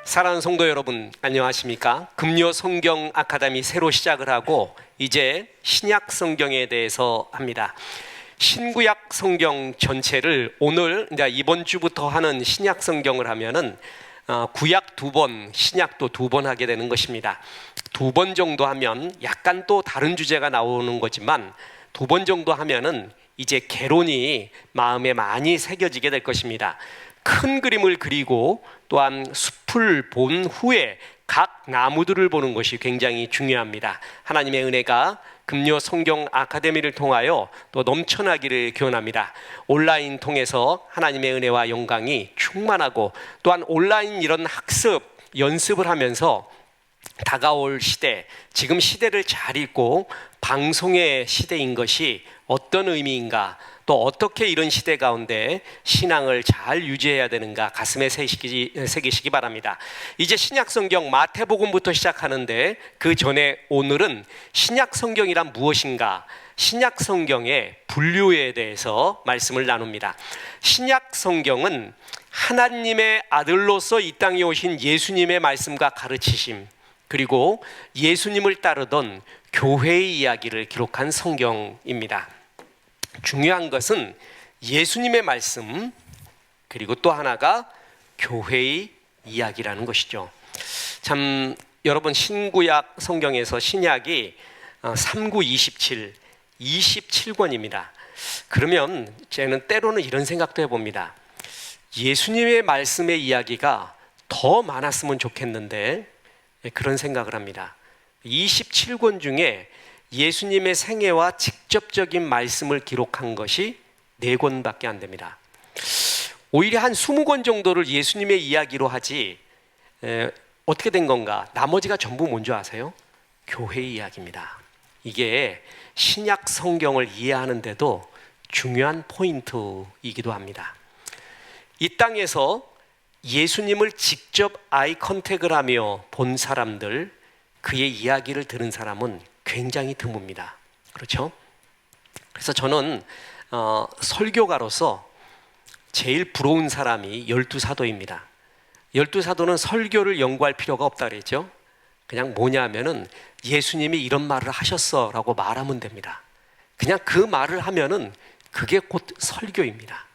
사랑하는 성도 여러분, 안녕하십니까? 금요 성경 아카데미 새로 시작을 하고 이제 신약 성경에 대해서 합니다. 신구약 성경 전체를 오늘 이번 주부터 하는 신약 성경을 하면은 구약 2번, 신약도 2번 하게 되는 것입니다. 2번 정도 하면 약간 또 다른 주제가 나오는 거지만 2번 정도 하면은 이제 개론이 마음에 많이 새겨지게 될 것입니다. 큰 그림을 그리고 또한 숲을 본 후에 각 나무들을 보는 것이 굉장히 중요합니다. 하나님의 은혜가 금요 성경 아카데미를 통하여 또 넘쳐나기를 기원합니다. 온라인 통해서 하나님의 은혜와 영광이 충만하고 또한 온라인 이런 학습, 연습을 하면서 다가올 시대, 지금 시대를 잘 읽고 방송의 시대인 것이 어떤 의미인가, 또 어떻게 이런 시대 가운데 신앙을 잘 유지해야 되는가 가슴에 새기시기 바랍니다. 이제 신약 성경 마태복음부터 시작하는데 그 전에 오늘은 신약 성경이란 무엇인가, 신약 성경의 분류에 대해서 말씀을 나눕니다. 신약 성경은 하나님의 아들로서 이 땅에 오신 예수님의 말씀과 가르치심, 그리고 예수님을 따르던 교회의 이야기를 기록한 성경입니다. 중요한 것은 예수님의 말씀, 그리고 또 하나가 교회의 이야기라는 것이죠. 참 여러분, 신구약 성경에서 신약이 39, 27, 27권입니다. 그러면 저는 때로는 이런 생각도 해봅니다. 예수님의 말씀의 이야기가 더 많았으면 좋겠는데 그런 생각을 합니다. 27권 중에 예수님의 생애와 직접적인 말씀을 기록한 것이 4권밖에 안 됩니다. 오히려 한 20권 정도를 예수님의 이야기로 하지 어떻게 된 건가? 나머지가 전부 뭔지 아세요? 교회의 이야기입니다. 이게 신약 성경을 이해하는데도 중요한 포인트이기도 합니다. 이 땅에서 예수님을 직접 아이 컨택을 하며 본 사람들, 그의 이야기를 들은 사람은 굉장히 드뭅니다. 그렇죠? 그래서 저는 설교가로서 제일 부러운 사람이 12사도입니다. 12사도는 설교를 연구할 필요가 없다 그랬죠. 그냥 뭐냐면은 예수님이 이런 말을 하셨어 라고 말하면 됩니다. 그냥 그 말을 하면은 그게 곧 설교입니다.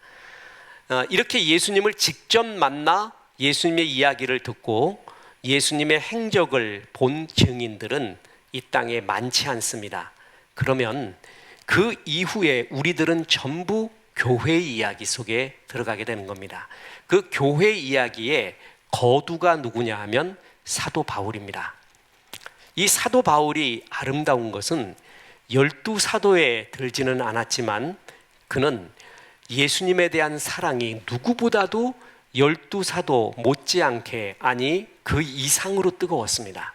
이렇게 예수님을 직접 만나 예수님의 이야기를 듣고 예수님의 행적을 본 증인들은 이 땅에 많지 않습니다. 그러면 그 이후에 우리들은 전부 교회의 이야기 속에 들어가게 되는 겁니다. 그 교회의 이야기의 거두가 누구냐 하면 사도 바울입니다. 이 사도 바울이 아름다운 것은 12사도에 들지는 않았지만 그는 예수님에 대한 사랑이 누구보다도 12사도 못지않게, 아니 그 이상으로 뜨거웠습니다.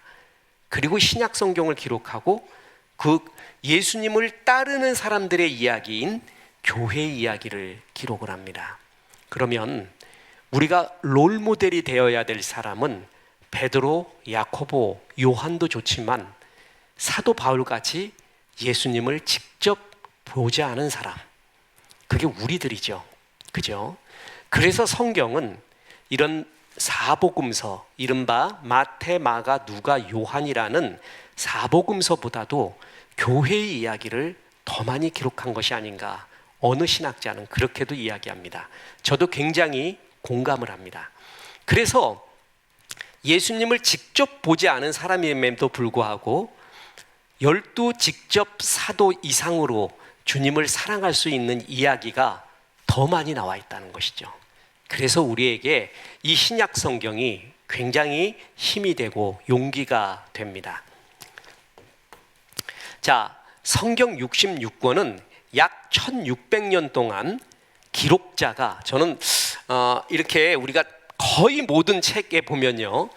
그리고 신약 성경을 기록하고 그 예수님을 따르는 사람들의 이야기인 교회의 이야기를 기록을 합니다. 그러면 우리가 롤모델이 되어야 될 사람은 베드로, 야코보, 요한도 좋지만 사도 바울같이 예수님을 직접 보지 않은 사람, 그게 우리들이죠. 그죠? 그래서 성경은 이런 사복음서, 이른바 마태, 마가, 누가, 요한이라는 사복음서보다도 교회의 이야기를 더 많이 기록한 것이 아닌가, 어느 신학자는 그렇게도 이야기합니다. 저도 굉장히 공감을 합니다. 그래서 예수님을 직접 보지 않은 사람임에도 불구하고 12 직접 사도 이상으로 주님을 사랑할 수 있는 이야기가 더 많이 나와 있다는 것이죠. 그래서 우리에게 이 신약 성경이 굉장히 힘이 되고 용기가 됩니다. 자, 성경 66권은 약 1600년 동안 기록자가, 저는 이렇게 우리가 거의 모든 책에 보면요,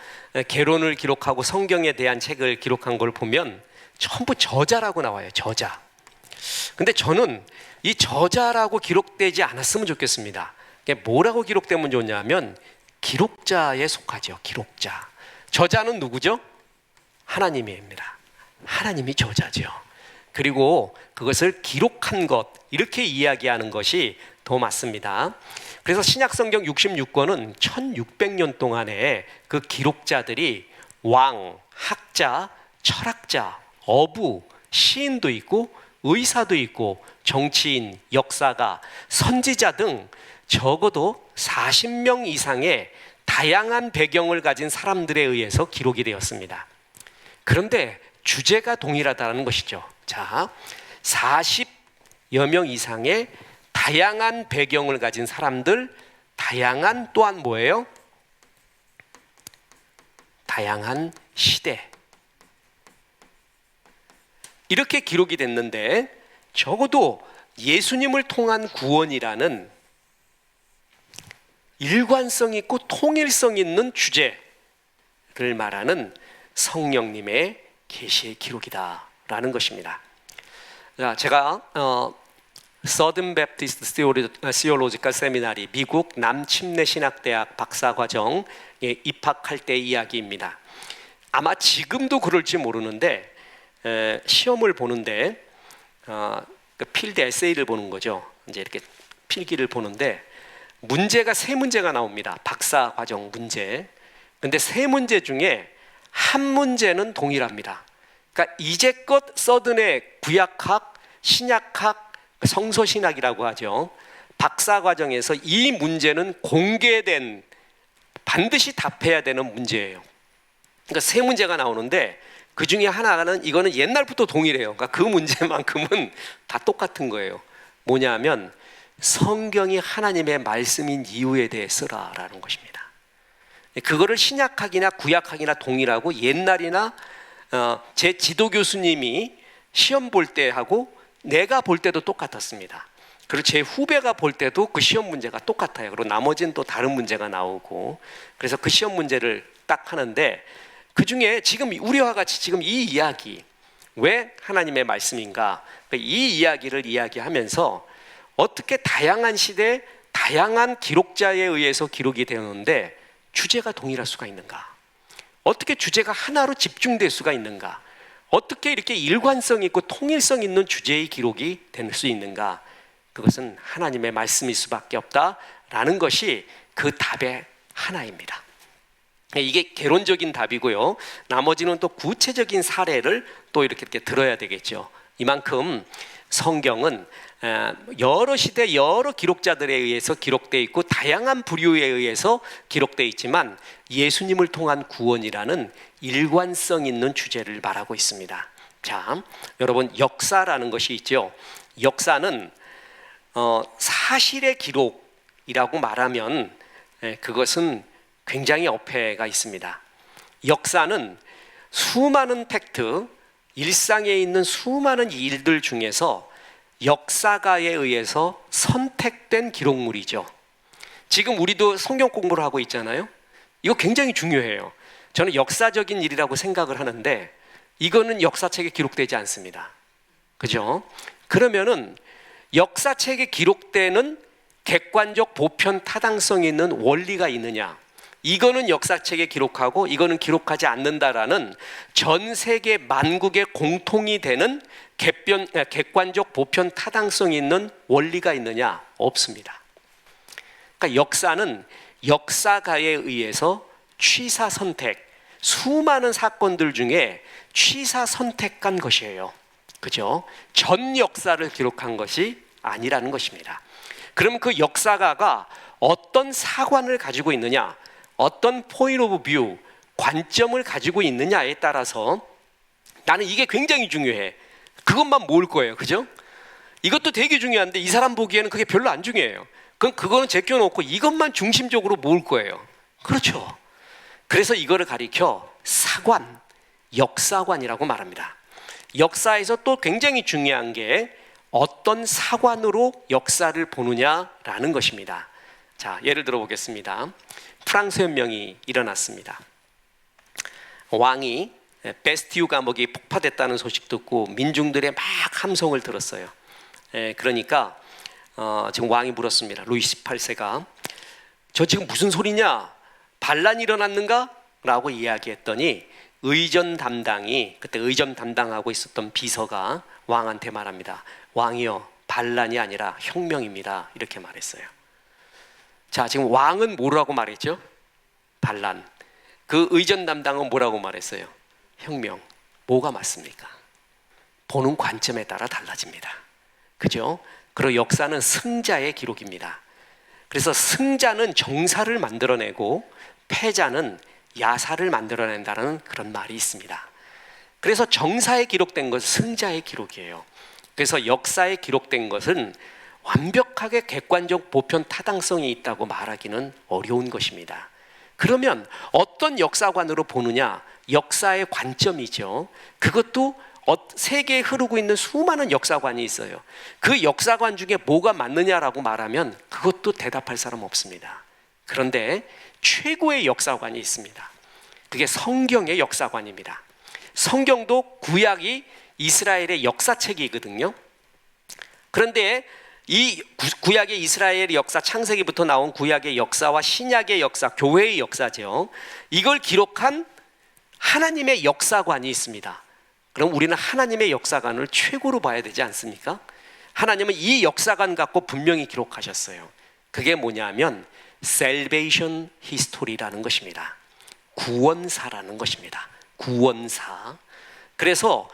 개론을 기록하고 성경에 대한 책을 기록한 걸 보면 전부 저자라고 나와요. 저자. 근데 저는 이 저자라고 기록되지 않았으면 좋겠습니다. 뭐라고 기록되면 좋냐면 기록자에 속하죠. 기록자. 저자는 누구죠? 하나님입니다. 하나님이 저자죠. 그리고 그것을 기록한 것, 이렇게 이야기하는 것이 더 많습니다. 그래서 신약성경 66권은 1600년 동안에 그 기록자들이 왕, 학자, 철학자, 어부, 시인도 있고 의사도 있고 정치인, 역사가, 선지자 등 적어도 40명 이상의 다양한 배경을 가진 사람들에 의해서 기록이 되었습니다. 그런데 주제가 동일하다는 것이죠. 자, 40여 명 이상의 다양한 배경을 가진 사람들, 다양한 또한 뭐예요? 다양한 시대. 이렇게 기록이 됐는데 적어도 예수님을 통한 구원이라는 일관성 있고 통일성 있는 주제를 말하는 성령님의 계시의 기록이다라는 것입니다. 자, 제가 서든 베프티스트 시올로지컬 세미나리 미국 남침례신학대학 박사과정에 입학할 때 이야기입니다. 아마 지금도 그럴지 모르는데 시험을 보는데 그 필드 에세이를 보는 거죠. 이제 이렇게 필기를 보는데 문제가 세 문제가 나옵니다. 박사과정 문제. 근데 세 문제 중에 한 문제는 동일합니다. 그러니까 이제껏 서든의 구약학, 신약학, 성서신학이라고 하죠. 박사과정에서 이 문제는 공개된, 반드시 답해야 되는 문제예요. 그러니까 세 문제가 나오는데 그 중에 하나는 이거는 옛날부터 동일해요. 그러니까 그 문제만큼은 다 똑같은 거예요. 뭐냐면 성경이 하나님의 말씀인 이유에 대해 쓰라라는 것입니다. 그거를 신약학이나 구약학이나 동일하고 옛날이나 제 지도 교수님이 시험 볼 때 하고 내가 볼 때도 똑같았습니다. 그리고 제 후배가 볼 때도 그 시험 문제가 똑같아요. 그리고 나머지는 또 다른 문제가 나오고, 그래서 그 시험 문제를 딱 하는데 그 중에 지금 우리와 같이 지금 이 이야기, 왜 하나님의 말씀인가, 이 이야기를 이야기하면서 어떻게 다양한 시대, 다양한 기록자에 의해서 기록이 되었는데 주제가 동일할 수가 있는가? 어떻게 주제가 하나로 집중될 수가 있는가? 어떻게 이렇게 일관성 있고 통일성 있는 주제의 기록이 될 수 있는가? 그것은 하나님의 말씀일 수밖에 없다라는 것이 그 답의 하나입니다. 이게 개론적인 답이고요. 나머지는 또 구체적인 사례를 또 이렇게 들어야 되겠죠. 이만큼 성경은 여러 시대 여러 기록자들에 의해서 기록되어 있고 다양한 부류에 의해서 기록되어 있지만 예수님을 통한 구원이라는 일관성 있는 주제를 말하고 있습니다. 자, 여러분, 역사라는 것이 있죠. 역사는 사실의 기록이라고 말하면 그것은 굉장히 어폐가 있습니다. 역사는 수많은 팩트, 일상에 있는 수많은 일들 중에서 역사가에 의해서 선택된 기록물이죠. 지금 우리도 성경 공부를 하고 있잖아요. 이거 굉장히 중요해요. 저는 역사적인 일이라고 생각을 하는데 이거는 역사책에 기록되지 않습니다. 그죠? 그러면은 역사책에 기록되는 객관적 보편 타당성이 있는 원리가 있느냐? 이거는 역사책에 기록하고 이거는 기록하지 않는다라는 전 세계 만국의 공통이 되는 객관적 보편 타당성이 있는 원리가 있느냐? 없습니다. 그러니까 역사는 역사가에 의해서 취사 선택, 수많은 사건들 중에 취사 선택한 것이에요. 그죠? 전 역사를 기록한 것이 아니라는 것입니다. 그럼 그 역사가가 어떤 사관을 가지고 있느냐, 어떤 포인트 오브 뷰, 관점을 가지고 있느냐에 따라서 나는 이게 굉장히 중요해. 그것만 모을 거예요. 그죠? 이것도 되게 중요한데 이 사람 보기에는 그게 별로 안 중요해요. 그럼 그거는 제껴놓고 이것만 중심적으로 모을 거예요. 그렇죠? 그래서 이거를 가리켜 사관, 역사관이라고 말합니다. 역사에서 또 굉장히 중요한 게 어떤 사관으로 역사를 보느냐라는 것입니다. 자, 예를 들어 보겠습니다. 프랑스 혁명이 일어났습니다. 왕이 베스티유 감옥이 폭파됐다는 소식 듣고 민중들의 막 함성을 들었어요. 그러니까 지금 왕이 물었습니다. 루이 18세가 저 지금 무슨 소리냐? 반란이 일어났는가? 라고 이야기했더니 의전 담당이, 그때 의전 담당하고 있었던 비서가 왕한테 말합니다. 왕이여, 반란이 아니라 혁명입니다. 이렇게 말했어요. 자, 지금 왕은 뭐라고 말했죠? 반란. 그 의전 담당은 뭐라고 말했어요? 혁명. 뭐가 맞습니까? 보는 관점에 따라 달라집니다. 그죠? 그리고 역사는 승자의 기록입니다. 그래서 승자는 정사를 만들어내고 패자는 야사를 만들어낸다는 그런 말이 있습니다. 그래서 정사에 기록된 것은 승자의 기록이에요. 그래서 역사에 기록된 것은 완벽하게 객관적 보편 타당성이 있다고 말하기는 어려운 것입니다. 그러면 어떤 역사관으로 보느냐? 역사의 관점이죠. 그것도 세계에 흐르고 있는 수많은 역사관이 있어요. 그 역사관 중에 뭐가 맞느냐라고 말하면 그것도 대답할 사람 없습니다. 그런데 최고의 역사관이 있습니다. 그게 성경의 역사관입니다. 성경도 구약이 이스라엘의 역사책이거든요. 그런데 이 구약의 이스라엘의 역사, 창세기부터 나온 구약의 역사와 신약의 역사, 교회의 역사죠. 이걸 기록한 하나님의 역사관이 있습니다. 그럼 우리는 하나님의 역사관을 최고로 봐야 되지 않습니까? 하나님은 이 역사관 갖고 분명히 기록하셨어요. 그게 뭐냐면 Salvation History라는 것입니다. 구원사라는 것입니다. 구원사. 그래서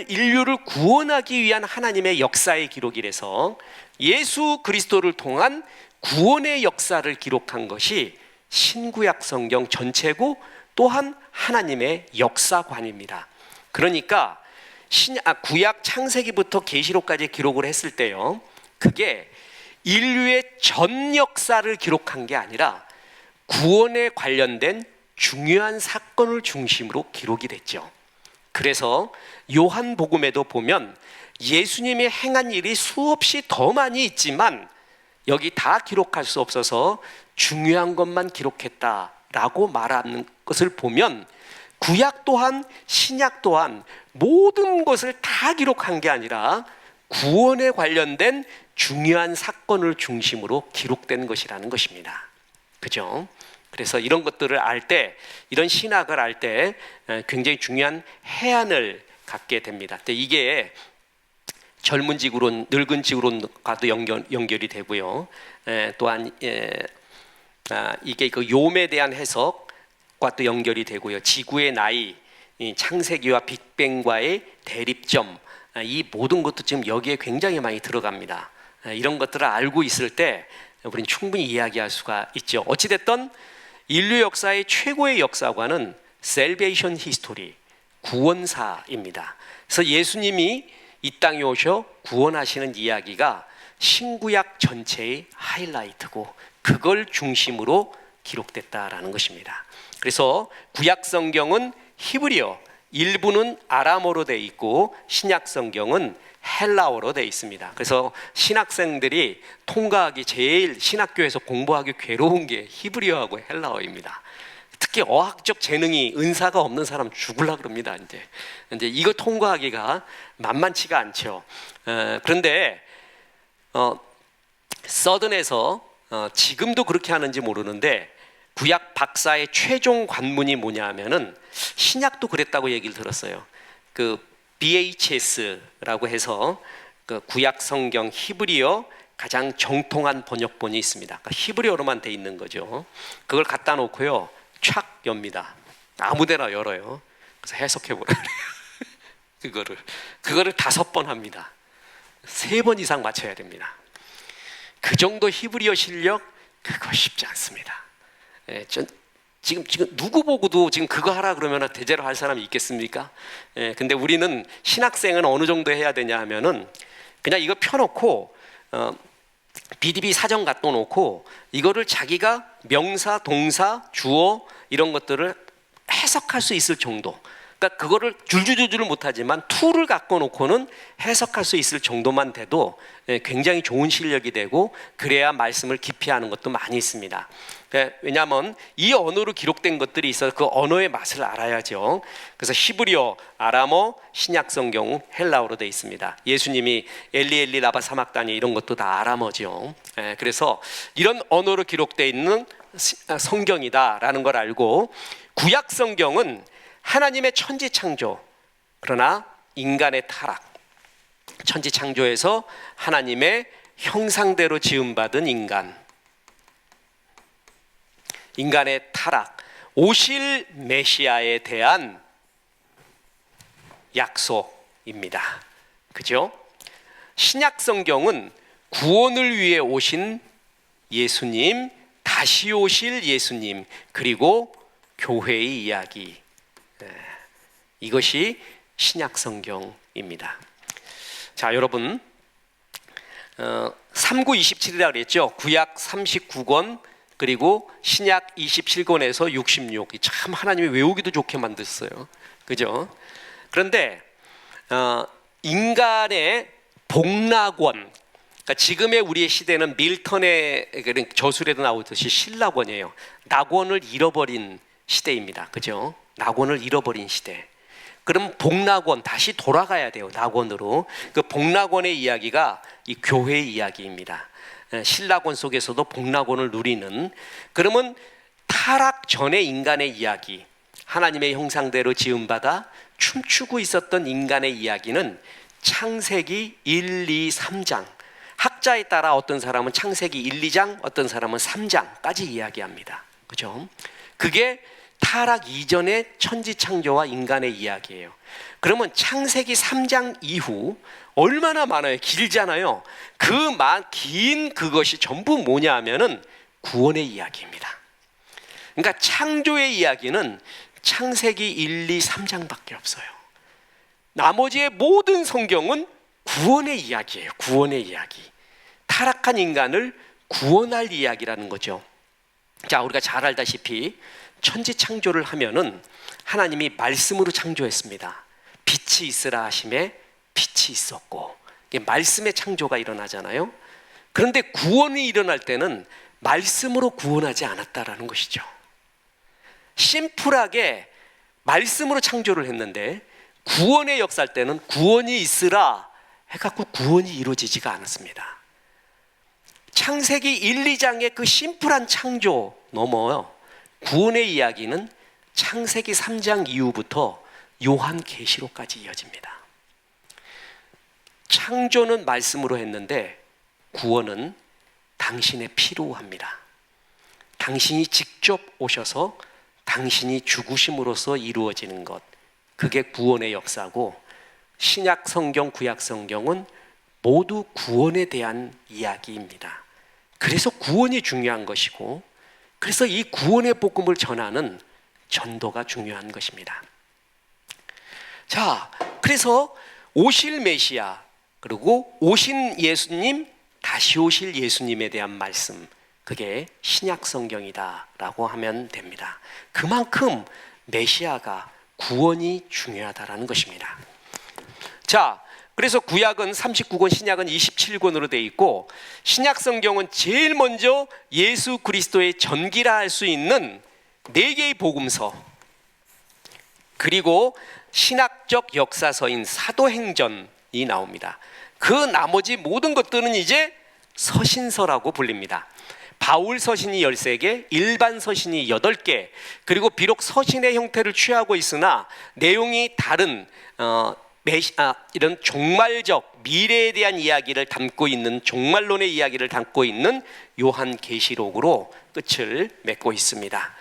인류를 구원하기 위한 하나님의 역사의 기록이라서 예수 그리스도를 통한 구원의 역사를 기록한 것이 신구약 성경 전체고 또한 하나님의 역사관입니다. 그러니까 구약 창세기부터 계시록까지 기록을 했을 때요, 그게 인류의 전 역사를 기록한 게 아니라 구원에 관련된 중요한 사건을 중심으로 기록이 됐죠. 그래서 요한복음에도 보면 예수님이 행한 일이 수없이 더 많이 있지만 여기 다 기록할 수 없어서 중요한 것만 기록했다라고 말하는 것을 보면 구약 또한 신약 또한 모든 것을 다 기록한 게 아니라 구원에 관련된 중요한 사건을 중심으로 기록된 것이라는 것입니다. 그죠? 그래서 이런 것들을 알 때, 이런 신학을 알 때 굉장히 중요한 해안을 갖게 됩니다. 이게 젊은 지구론, 늙은 지구론과도 연결이 되고요. 또한 이게 그 욤에 대한 해석과 또 연결이 되고요. 지구의 나이, 창세기와 빅뱅과의 대립점, 이 모든 것도 지금 여기에 굉장히 많이 들어갑니다. 이런 것들을 알고 있을 때 우리는 충분히 이야기할 수가 있죠. 어찌됐든 인류 역사의 최고의 역사관은 Salvation History, 구원사입니다. 그래서 예수님이 이 땅에 오셔 구원하시는 이야기가 신구약 전체의 하이라이트고 그걸 중심으로 기록됐다라는 것입니다. 그래서 구약 성경은 히브리어, 일부는 아람어로 되어 있고 신약 성경은 헬라어로 되어 있습니다. 그래서 신학생들이 통과하기 제일 신학교에서 공부하기 괴로운 게 히브리어하고 헬라어입니다. 특히 어학적 재능이 은사가 없는 사람 죽으려고 그럽니다. 이제 이거 통과하기가 만만치가 않죠. 그런데 서든에서 지금도 그렇게 하는지 모르는데 구약 박사의 최종 관문이 뭐냐 하면은 신약도 그랬다고 얘기를 들었어요. 그 BHS라고 해서 그 구약 성경 히브리어 가장 정통한 번역본이 있습니다. 그러니까 히브리어로만 돼 있는 거죠. 그걸 갖다 놓고요, 촥 엽니다. 아무데나 열어요. 그래서 해석해 보라 그래요. 그거를 5번 합니다. 3번 이상 맞춰야 됩니다. 그 정도 히브리어 실력, 그거 쉽지 않습니다. 지금 누구 보고도 지금 그거 하라 그러면 대제로 할 사람이 있겠습니까? 근데 우리는 신학생은 어느 정도 해야 되냐 하면은 그냥 이거 펴놓고 BDB 사전 갖다 놓고 이거를 자기가 명사, 동사, 주어 이런 것들을 해석할 수 있을 정도. 그러니까 그거를 줄줄줄줄 못하지만 툴을 갖고 놓고는 해석할 수 있을 정도만 돼도 굉장히 좋은 실력이 되고 그래야 말씀을 깊이 하는 것도 많이 있습니다. 왜냐하면 이 언어로 기록된 것들이 있어서 그 언어의 맛을 알아야죠. 그래서 히브리어, 아람어, 신약 성경 헬라어로 되어 있습니다. 예수님이 엘리 엘리 라바 사막다니 이런 것도 다 아람어죠. 그래서 이런 언어로 기록되어 있는 성경이다라는 걸 알고 구약 성경은 하나님의 천지 창조, 그러나 인간의 타락, 천지 창조에서 하나님의 형상대로 지음받은 인간의 타락, 오실 메시아에 대한 약속입니다. 그죠? 신약 성경은 구원을 위해 오신 예수님, 다시 오실 예수님, 그리고 교회의 이야기, 이것이 신약 성경입니다. 자, 여러분, 3927이라고 그랬죠. 구약 39권 그리고 신약 27권에서 66. 참 하나님이 외우기도 좋게 만들었어요. 그죠? 그런데 인간의 복락원, 그러니까 지금의 우리의 시대는 밀턴의 저술에도 나오듯이 신락원이에요. 낙원을 잃어버린 시대입니다. 그죠? 낙원을 잃어버린 시대. 그럼 복락원, 다시 돌아가야 돼요. 낙원으로. 그 복락원의 이야기가 이 교회의 이야기입니다. 신락원 속에서도 복락원을 누리는, 그러면 타락 전의 인간의 이야기, 하나님의 형상대로 지음받아 춤추고 있었던 인간의 이야기는 창세기 1, 2, 3장, 학자에 따라 어떤 사람은 창세기 1, 2장, 어떤 사람은 3장까지 이야기합니다. 그죠? 그게 타락 이전의 천지 창조와 인간의 이야기예요. 그러면 창세기 3장 이후 얼마나 많아요? 길잖아요. 긴 그것이 전부 뭐냐 하면은 구원의 이야기입니다. 그러니까 창조의 이야기는 창세기 1, 2, 3장밖에 없어요. 나머지의 모든 성경은 구원의 이야기예요. 구원의 이야기. 타락한 인간을 구원할 이야기라는 거죠. 자, 우리가 잘 알다시피 천지 창조를 하면은 하나님이 말씀으로 창조했습니다. 빛이 있으라 하심에 빛이 있었고, 말씀의 창조가 일어나잖아요. 그런데 구원이 일어날 때는 말씀으로 구원하지 않았다라는 것이죠. 심플하게 말씀으로 창조를 했는데 구원의 역사할 때는 구원이 있으라 해갖고 구원이 이루어지지가 않았습니다. 창세기 1, 2장의 그 심플한 창조 넘어요. 구원의 이야기는 창세기 3장 이후부터 요한계시록까지 이어집니다. 창조는 말씀으로 했는데 구원은 당신의 피로 합니다. 당신이 직접 오셔서 당신이 죽으심으로써 이루어지는 것, 그게 구원의 역사고, 신약 성경, 구약 성경은 모두 구원에 대한 이야기입니다. 그래서 구원이 중요한 것이고, 그래서 이 구원의 복음을 전하는 전도가 중요한 것입니다. 자, 그래서 오실 메시아, 그리고 오신 예수님, 다시 오실 예수님에 대한 말씀, 그게 신약 성경이다라고 하면 됩니다. 그만큼 메시아가, 구원이 중요하다라는 것입니다. 자, 그래서 구약은 39권, 신약은 27권으로 되어 있고, 신약 성경은 제일 먼저 예수 그리스도의 전기라 할 수 있는 4개의 복음서, 그리고 신학적 역사서인 사도행전이 나옵니다. 그 나머지 모든 것들은 이제 서신서라고 불립니다. 바울 서신이 13개, 일반 서신이 8개, 그리고 비록 서신의 형태를 취하고 있으나 내용이 다른 이런 종말적 미래에 대한 이야기를 담고 있는, 종말론의 이야기를 담고 있는 요한계시록으로 끝을 맺고 있습니다.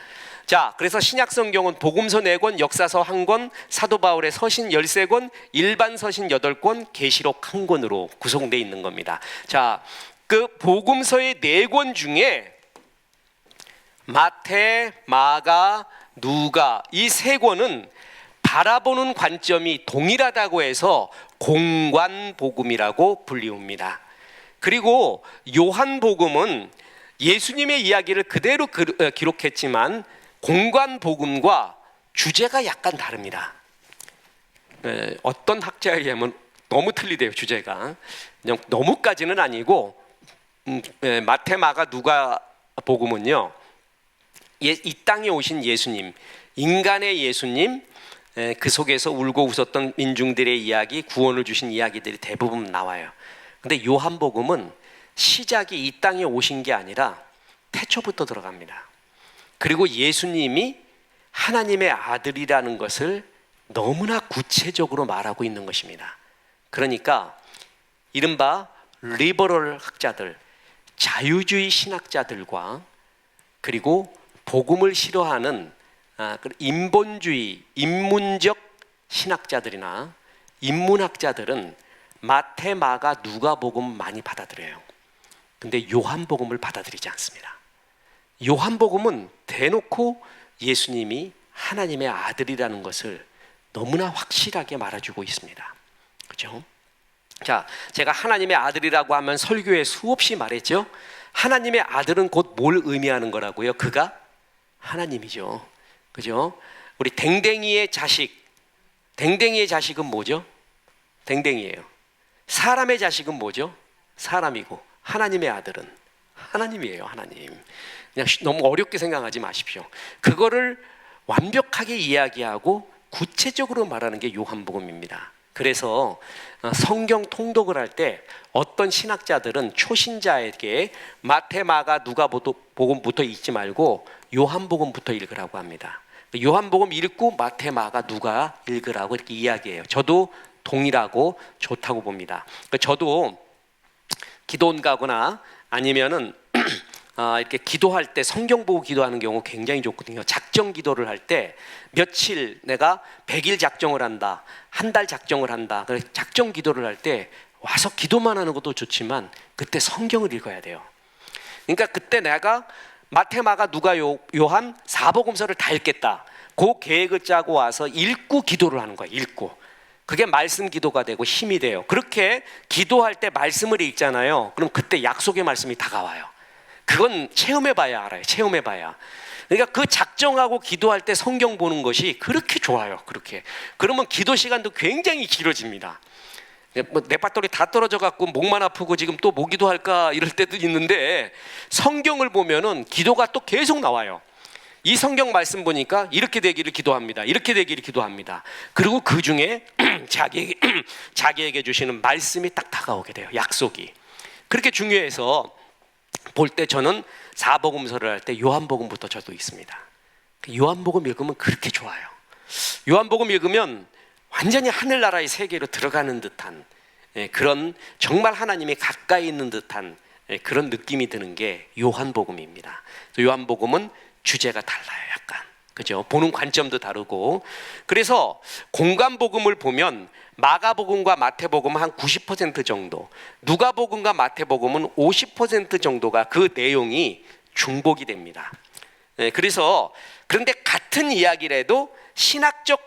자, 그래서 신약 성경은 복음서 4권, 역사서 1권, 사도 바울의 서신 13권, 일반 서신 8권, 계시록 1권으로 구성되어 있는 겁니다. 자, 그 복음서의 4권 중에 마태, 마가, 누가, 이 3권은 바라보는 관점이 동일하다고 해서 공관복음이라고 불리웁니다. 그리고 요한복음은 예수님의 이야기를 그대로 기록했지만 공관복음과 주제가 약간 다릅니다. 어떤 학자에 의하면 너무 틀리대요, 주제가. 그냥 너무까지는 아니고, 마태, 마가, 누가 복음은요, 이 땅에 오신 예수님, 인간의 예수님, 그 속에서 울고 웃었던 민중들의 이야기, 구원을 주신 이야기들이 대부분 나와요. 근데 요한복음은 시작이 이 땅에 오신 게 아니라 태초부터 들어갑니다. 그리고 예수님이 하나님의 아들이라는 것을 너무나 구체적으로 말하고 있는 것입니다. 그러니까 이른바 리버럴 학자들, 자유주의 신학자들과 그리고 복음을 싫어하는 인본주의, 인문적 신학자들이나 인문학자들은 마태, 마가, 누가복음 많이 받아들여요. 근데 요한복음을 받아들이지 않습니다. 요한복음은 대놓고 예수님이 하나님의 아들이라는 것을 너무나 확실하게 말해주고 있습니다. 그렇죠? 자, 제가 하나님의 아들이라고 하면 설교에 수없이 말했죠. 하나님의 아들은 곧 뭘 의미하는 거라고요? 그가 하나님이죠. 그죠? 우리 댕댕이의 자식, 댕댕이의 자식은 뭐죠? 댕댕이에요. 사람의 자식은 뭐죠? 사람이고, 하나님의 아들은 하나님이에요. 하나님. 그냥 너무 어렵게 생각하지 마십시오. 그거를 완벽하게 이야기하고 구체적으로 말하는 게 요한복음입니다. 그래서 성경 통독을 할 때 어떤 신학자들은 초신자에게 마태, 마가, 누가복음부터 읽지 말고 요한복음부터 읽으라고 합니다. 요한복음 읽고 마태, 마가, 누가 읽으라고 이렇게 이야기해요. 저도 동일하고 좋다고 봅니다. 저도 기도원 가거나 아니면은 이렇게 기도할 때 성경 보고 기도하는 경우 굉장히 좋거든요. 작정 기도를 할 때 며칠 내가 100일 작정을 한다, 한 달 작정을 한다. 그래서 작정 기도를 할 때 와서 기도만 하는 것도 좋지만 그때 성경을 읽어야 돼요. 그러니까 그때 내가 마태, 마가, 누가, 요한 4복음서를 다 읽겠다. 그 계획을 짜고 와서 읽고 기도를 하는 거예요. 읽고. 그게 말씀 기도가 되고 힘이 돼요. 그렇게 기도할 때 말씀을 읽잖아요. 그럼 그때 약속의 말씀이 다가와요. 그건 체험해봐야 알아요. 체험해봐야. 그러니까 그 작정하고 기도할 때 성경 보는 것이 그렇게 좋아요. 그렇게. 그러면 기도 시간도 굉장히 길어집니다. 내 배터리 다 떨어져 갖고 목만 아프고 지금 또 뭐 기도할까 이럴 때도 있는데 성경을 보면은 기도가 또 계속 나와요. 이 성경 말씀 보니까 이렇게 되기를 기도합니다. 이렇게 되기를 기도합니다. 그리고 그 중에 자기에게 주시는 말씀이 딱 다가오게 돼요. 약속이. 그렇게 중요해서 볼 때 저는 4복음서를 할 때 요한복음부터 저도 있습니다. 요한복음 읽으면 그렇게 좋아요. 요한복음 읽으면 완전히 하늘나라의 세계로 들어가는 듯한 그런 정말 하나님이 가까이 있는 듯한 그런 느낌이 드는 게 요한복음입니다. 요한복음은 주제가 달라요. 약간. 그죠? 보는 관점도 다르고. 그래서 공간복음을 보면 마가복음과 마태복음은 한 90% 정도, 누가복음과 마태복음은 50% 정도가 그 내용이 중복이 됩니다. 그래서 그런데 같은 이야기라도 신학적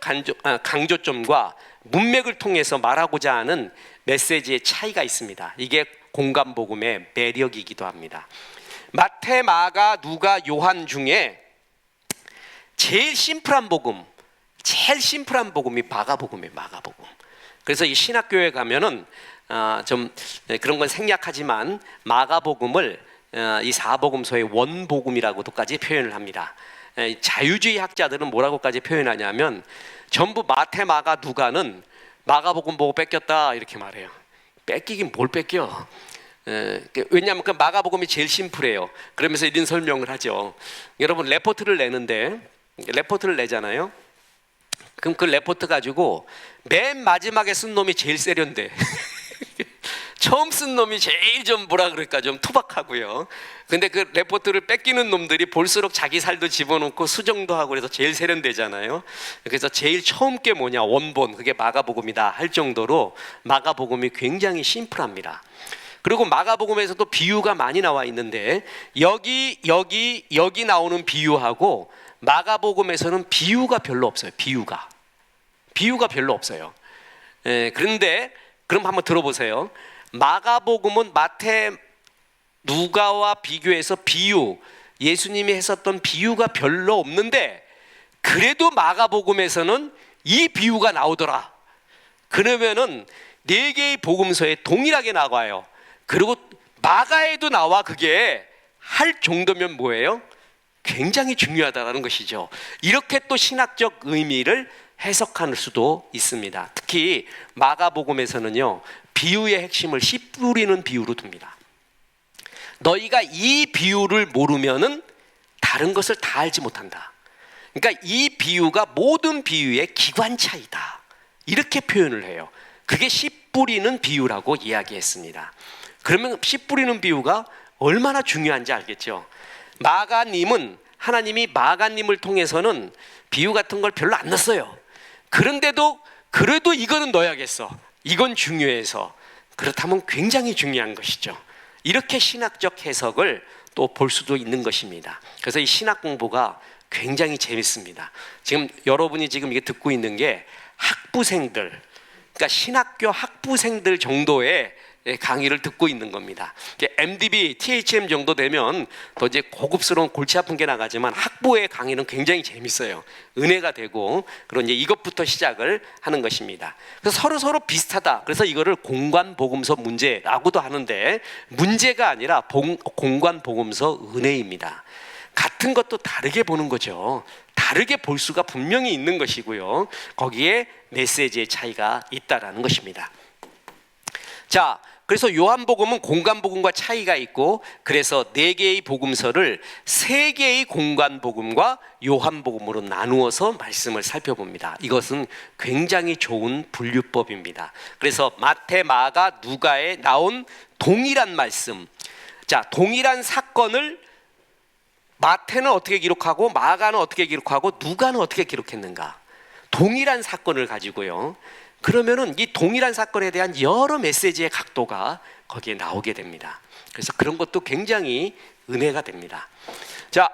강조점과 문맥을 통해서 말하고자 하는 메시지의 차이가 있습니다. 이게 공간복음의 매력이기도 합니다. 마태, 마가, 누가, 요한 중에 제일 심플한 복음이 마가복음이에요. 마가복음. 그래서 이 신학교에 가면은 좀 그런 건 생략하지만 마가복음을 이 4복음서의 원복음이라고도까지 표현을 합니다. 자유주의 학자들은 뭐라고까지 표현하냐면 전부 마태, 마가, 누가는 마가복음 보고 뺏겼다 이렇게 말해요. 뺏기긴 뭘 뺏겨? 왜냐하면 그 마가복음이 제일 심플해요. 그러면서 이런 설명을 하죠. 여러분 레포트를 내잖아요. 그럼 그 레포트 가지고 맨 마지막에 쓴 놈이 제일 세련돼. 처음 쓴 놈이 제일 좀 뭐라 그럴까 좀 투박하고요. 근데 그 레포트를 뺏기는 놈들이 볼수록 자기 살도 집어넣고 수정도 하고 그래서 제일 세련되잖아요. 그래서 제일 처음 게 뭐냐, 원본, 그게 마가복음이다 할 정도로 마가복음이 굉장히 심플합니다. 그리고 마가복음에서도 비유가 많이 나와 있는데 여기 나오는 비유하고 마가복음에서는 비유가 별로 없어요. 비유가 별로 없어요. 그런데 그럼 한번 들어보세요. 마가복음은 마태, 누가와 비교해서 예수님이 했었던 비유가 별로 없는데 그래도 마가복음에서는 이 비유가 나오더라. 그러면은 4개의 복음서에 동일하게 나와요. 그리고 마가에도 나와. 그게 할 정도면 뭐예요? 굉장히 중요하다는 것이죠. 이렇게 또 신학적 의미를 해석할 수도 있습니다. 특히 마가복음에서는요, 비유의 핵심을 씨 뿌리는 비유로 둡니다. 너희가 이 비유를 모르면은 다른 것을 다 알지 못한다. 그러니까 이 비유가 모든 비유의 기관차이다. 이렇게 표현을 해요. 그게 씨 뿌리는 비유라고 이야기했습니다. 그러면 씨 뿌리는 비유가 얼마나 중요한지 알겠죠? 마가님은 하나님이 마가님을 통해서는 비유 같은 걸 별로 안 넣었어요. 그런데도 그래도 이거는 넣어야겠어. 이건 중요해서. 그렇다면 굉장히 중요한 것이죠. 이렇게 신학적 해석을 또 볼 수도 있는 것입니다. 그래서 이 신학 공부가 굉장히 재밌습니다. 지금 여러분이 지금 이게 듣고 있는 게 학부생들, 그러니까 신학교 학부생들 정도의 강의를 듣고 있는 겁니다. MDB, THM 정도 되면 더 이제 고급스러운 골치 아픈 게 나가지만 학부의 강의는 굉장히 재밌어요. 은혜가 되고, 그런 이제 이것부터 시작을 하는 것입니다. 그래서 서로 비슷하다. 그래서 이거를 공관복음서 문제라고도 하는데, 문제가 아니라 공관복음서 은혜입니다. 같은 것도 다르게 보는 거죠. 다르게 볼 수가 분명히 있는 것이고요. 거기에 메시지의 차이가 있다라는 것입니다. 자, 그래서 요한복음은 공관복음과 차이가 있고, 그래서 4개의 복음서를 3개의 공관복음과 요한복음으로 나누어서 말씀을 살펴봅니다. 이것은 굉장히 좋은 분류법입니다. 그래서 마태, 마가, 누가에 나온 동일한 말씀, 자, 동일한 사건을 마태는 어떻게 기록하고 마가는 어떻게 기록하고 누가는 어떻게 기록했는가? 동일한 사건을 가지고요. 그러면은 이 동일한 사건에 대한 여러 메시지의 각도가 거기에 나오게 됩니다. 그래서 그런 것도 굉장히 은혜가 됩니다. 자,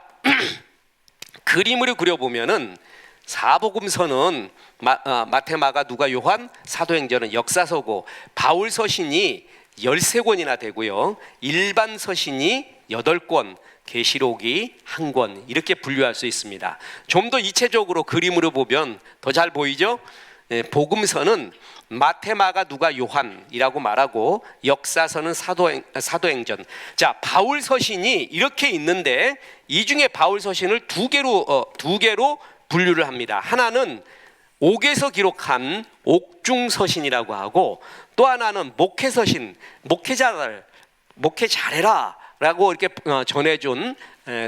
그림으로 그려보면은 사복음서는 마태, 마가, 누가, 요한, 사도행전은 역사서고, 바울 서신이 13권이나 되고요. 일반 서신이 8권, 계시록이 1권, 이렇게 분류할 수 있습니다. 좀 더 이체적으로 그림으로 보면 더 잘 보이죠? 복음서는 마태, 마가, 누가, 요한이라고 말하고, 역사서는 사도행전. 자, 바울 서신이 이렇게 있는데, 이 중에 바울 서신을 두 개로 분류를 합니다. 하나는 옥에서 기록한 옥중 서신이라고 하고, 또 하나는 목회서신, 목회 잘해라 라고 이렇게 전해준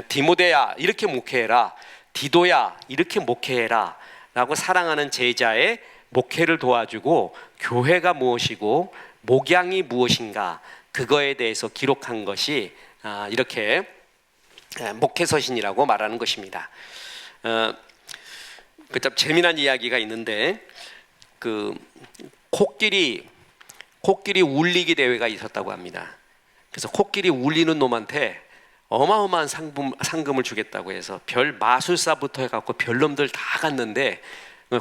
디모데야 이렇게 목회해라, 디도야 이렇게 목회해라 라고 사랑하는 제자의 목회를 도와주고, 교회가 무엇이고 목양이 무엇인가 그거에 대해서 기록한 것이 이렇게 목회서신이라고 말하는 것입니다. 참 재미난 이야기가 있는데, 그 코끼리 울리기 대회가 있었다고 합니다. 그래서 코끼리 울리는 놈한테 어마어마한 상금을 주겠다고 해서 별 마술사부터 해갖고 별놈들 다 갔는데,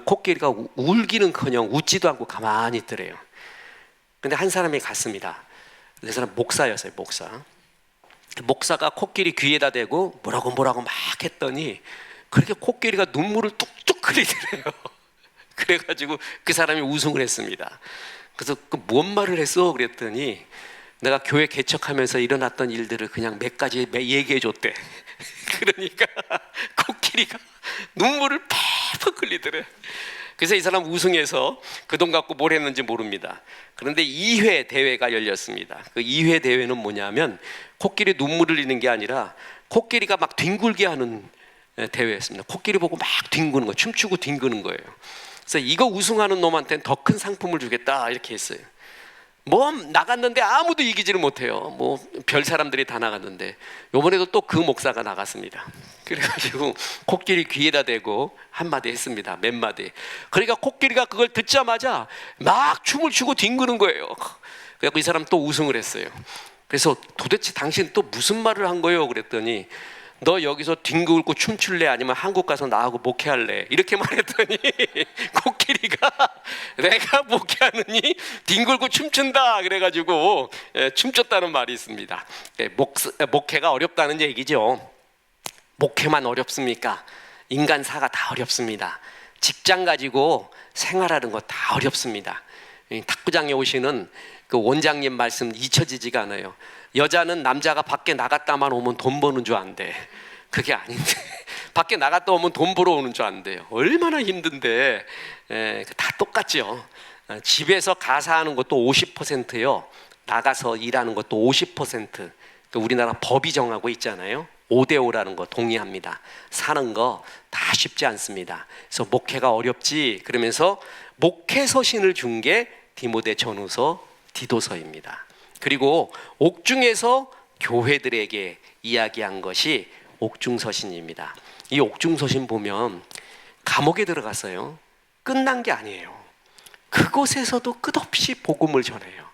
코끼리가 울기는커녕 웃지도 않고 가만히 있더래요. 근데 한 사람이 갔습니다. 그 사람 목사였어요. 목사가 코끼리 귀에다 대고 뭐라고 막 했더니 그렇게 코끼리가 눈물을 뚝뚝 흘리더래요. 그래가지고 그 사람이 우승을 했습니다. 그래서 뭔 말을 했어? 그랬더니 내가 교회 개척하면서 일어났던 일들을 그냥 몇 가지 얘기해 줬대. 그러니까 코끼리가 눈물을 팍팍 흘리더래. 그래서 이 사람 우승해서 그 돈 갖고 뭘 했는지 모릅니다. 그런데 2회 대회가 열렸습니다. 그 2회 대회는 뭐냐면 코끼리 눈물 흘리는 게 아니라 코끼리가 막 뒹굴게 하는 대회였습니다. 코끼리 보고 막 뒹구는 거, 춤추고 뒹구는 거예요. 그래서 이거 우승하는 놈한테는 더 큰 상품을 주겠다 이렇게 했어요. 뭐 나갔는데 아무도 이기지를 못해요. 뭐 별 사람들이 다 나갔는데, 이번에도 또 그 목사가 나갔습니다. 그래가지고 코끼리 귀에다 대고 한마디 했습니다. 몇 마디. 그러니까 코끼리가 그걸 듣자마자 막 춤을 추고 뒹구는 거예요. 그래서 이 사람 또 우승을 했어요. 그래서 도대체 당신 또 무슨 말을 한 거예요? 그랬더니 너 여기서 뒹굴고 춤출래? 아니면 한국 가서 나하고 목회할래? 이렇게 말했더니 코끼리가 내가 목회하느니 뒹굴고 춤춘다 그래가지고 춤췄다는 말이 있습니다. 목회가 어렵다는 얘기죠. 목회만 어렵습니까? 인간사가 다 어렵습니다. 직장 가지고 생활하는 거 다 어렵습니다. 탁구장에 오시는 그 원장님 말씀 잊혀지지가 않아요. 여자는 남자가 밖에 나갔다만 오면 돈 버는 줄 안대. 그게 아닌데 밖에 나갔다 오면 돈 벌어 오는 줄 안대요. 얼마나 힘든데. 다 똑같죠. 집에서 가사하는 것도 50%요. 나가서 일하는 것도 50%. 우리나라 법이 정하고 있잖아요. 5대5라는 거 동의합니다. 사는 거 다 쉽지 않습니다. 그래서 목회가 어렵지 그러면서 목회 서신을 준 게 디모데 전후서, 디도서입니다. 그리고 옥중에서 교회들에게 이야기한 것이 옥중서신입니다. 이 옥중서신 보면 감옥에 들어갔어요. 끝난 게 아니에요. 그곳에서도 끝없이 복음을 전해요.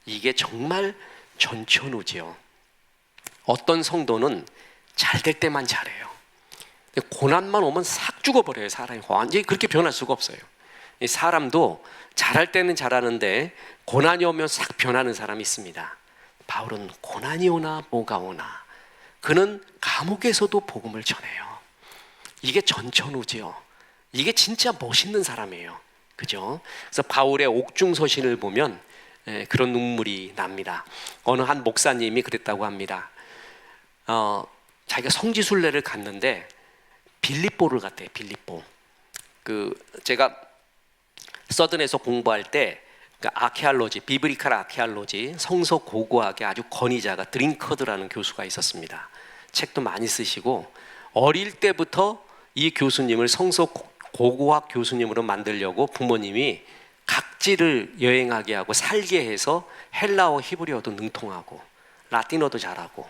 이게 정말 전천후지요. 어떤 성도는 잘 될 때만 잘해요. 고난만 오면 싹 죽어버려요. 사람이 완전히 그렇게 변할 수가 없어요. 사람도 잘할 때는 잘하는데 고난이 오면 싹 변하는 사람이 있습니다. 바울은 고난이 오나 뭐가 오나 그는 감옥에서도 복음을 전해요. 이게 전천후지요. 이게 진짜 멋있는 사람이에요. 그죠? 그래서 바울의 옥중서신을 보면 그런 눈물이 납니다. 어느 한 목사님이 그랬다고 합니다. 자기가 성지순례를 갔는데 빌립보를 갔대요. 빌립보. 제가 서든에서 공부할 때 아케알로지, 비브리칼 아케알로지, 성서 고고학의 아주 권위자가 드링커드라는 교수가 있었습니다. 책도 많이 쓰시고 어릴 때부터 이 교수님을 성서 고고학 교수님으로 만들려고 부모님이 각지를 여행하게 하고 살게 해서 헬라어, 히브리어도 능통하고 라틴어도 잘하고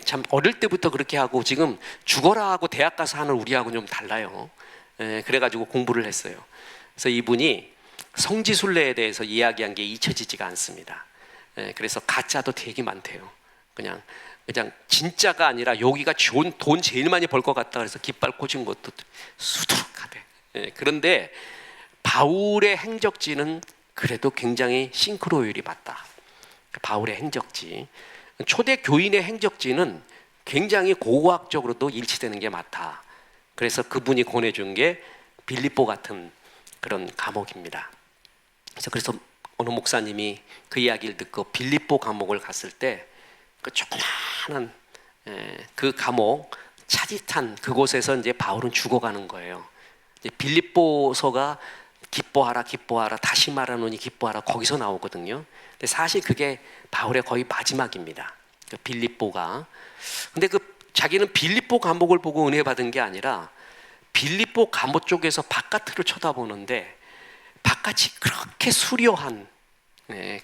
참 어릴 때부터 그렇게 하고 지금 죽어라 하고 대학 가서 하는 우리하고는 좀 달라요. 그래가지고 공부를 했어요. 그래서 이분이 성지순례에 대해서 이야기한 게 잊혀지지가 않습니다. 그래서 가짜도 되게 많대요. 그냥 진짜가 아니라 여기가 좋은 돈 제일 많이 벌 것 같다 그래서 깃발 꽂은 것도 수두룩하대. 그런데 바울의 행적지는 그래도 굉장히 싱크로율이 맞다. 바울의 행적지, 초대 교인의 행적지는 굉장히 고고학적으로도 일치되는 게 맞다. 그래서 그분이 권해준 게 빌립보 같은 그런 감옥입니다. 그래서 어느 목사님이 그 이야기를 듣고 빌립보 감옥을 갔을 때 그 조그마한 그 감옥 차짓한 그곳에서 이제 바울은 죽어가는 거예요. 이제 빌립보서가 기뻐하라 기뻐하라 다시 말하노니 기뻐하라 거기서 나오거든요. 근데 사실 그게 바울의 거의 마지막입니다. 그 빌립보가. 근데 자기는 빌립보 감옥을 보고 은혜 받은 게 아니라 빌립보 감옥 쪽에서 바깥을 쳐다보는데 바깥이 그렇게 수려한